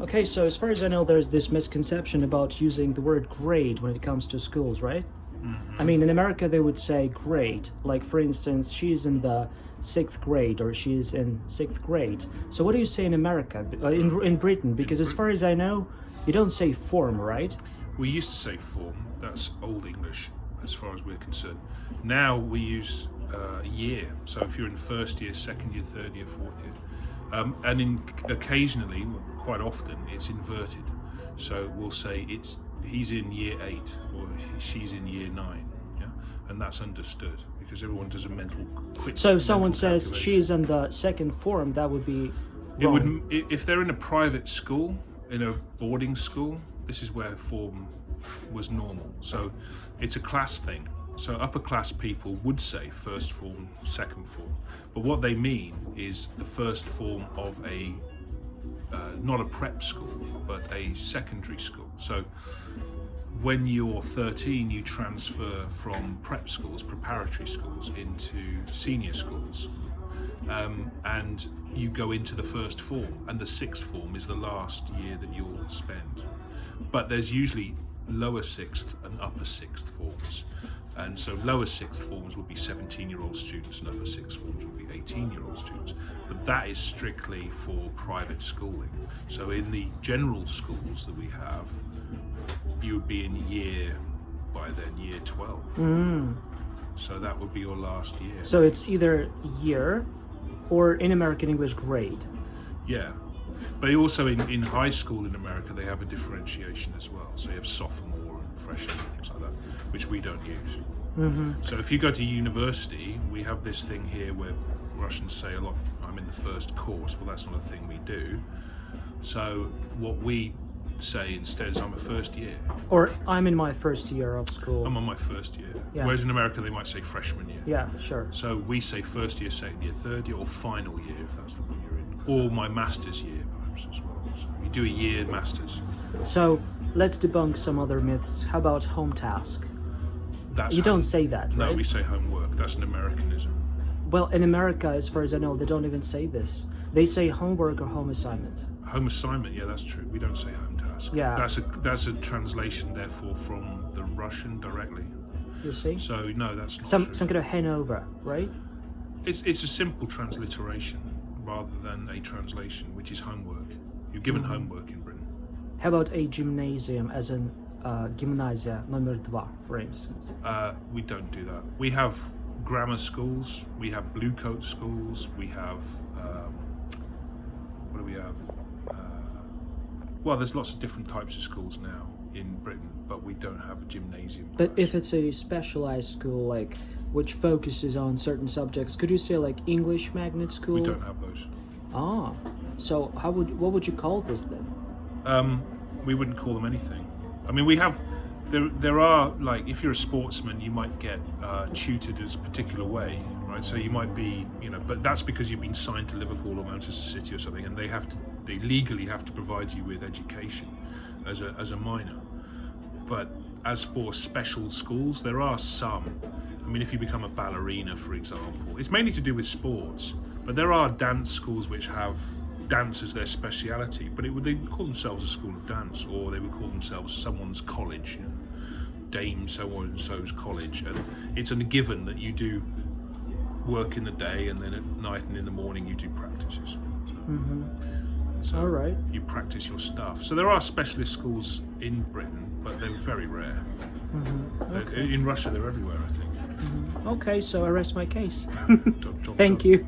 Okay, so as far as I know, there's this misconception about using the word grade when it comes to schools, right? I mean, in America, they would say grade. Like, for instance, she's in the 6th grade or she's in 6th grade. So what do you say in America, in Britain? Because as far as I know, you don't say form, right? We used to say form. That's Old English, as far as we're concerned. Now we use year. So if you're in first year, second year, third year, fourth year, occasionally, quite often, it's inverted. So we'll say he's in year 8 or she's in year 9, yeah, and that's understood because everyone does a mental quick. So if someone says calculation. she's in the 2nd form, that would be It wrong. would, if they're in a private school, in a boarding school, this is where form was normal. So it's a class thing. So upper class people would say first form, second form, but what they mean is the first form of a not a prep school, but a secondary school. So when you're 13, you transfer from prep schools, preparatory schools, into senior schools. And you go into the first form, and the 6th form is the last year that you'll spend. But there's usually lower 6th and upper 6th forms. And so lower 6th forms would be 17-year-old students and upper 6th forms would be 18-year-old students. But that is strictly for private schooling. So in the general schools that we have, you would be in year 12. So that would be your last year. So it's either year or in American English grade. Yeah. But also in high school in America, they have a differentiation as well. So you have sophomore and freshman and things like that, which we don't use. So if you go to university, we have this thing here where Russians say a lot, I'm in the first course. Well, that's not a thing we do. So what we say instead is I'm a first year. Or I'm in my first year of school. I'm on my first year. Yeah. Whereas in America, they might say freshman year. Yeah, sure. So we say first year, second year, third year, or final year if that's the one you're in. Or my master's year perhaps as well. So we do a year master's. So let's debunk some other myths. How about home task? That's You don't home- say that, No, right? we say homework. That's an Americanism. Well, in America, as far as I know, they don't even say this. They say homework or home assignment. Home assignment, yeah, that's true. We don't say home task. Yeah. That's a translation, therefore, from the Russian directly. You see? So no, that's not Some true. kind of hangover, right? It's a simple transliteration rather than a translation, which is homework. You're given homework in Britain. How about a gymnasium, as in gimnazia номер 2, for instance? We don't do that. We have grammar schools. We have blue coat schools. We have what do we have? Well, there's lots of different types of schools now in Britain, but we don't have a gymnasium. But if it's a specialized school, like which focuses on certain subjects, could you say like English magnet school? We don't have those. Ah, so what would you call this then? We wouldn't call them anything. I mean, we have. There are, like, if you're a sportsman, you might get tutored in a particular way, right? So you might be, but that's because you've been signed to Liverpool or Manchester City or something, and they legally have to provide you with education as a minor. But as for special schools, there are some. I mean, if you become a ballerina, for example, it's mainly to do with sports, but there are dance schools which have dance as their speciality, but they would call themselves a school of dance, or they would call themselves someone's college, Dame so and so's college, and it's a given that you do work in the day, and then at night and in the morning you do practices. So All right. you practice your stuff. So there are specialist schools in Britain, but they're very rare. In Russia, they're everywhere, I think. Okay, so I rest my case. Job Thank done. you.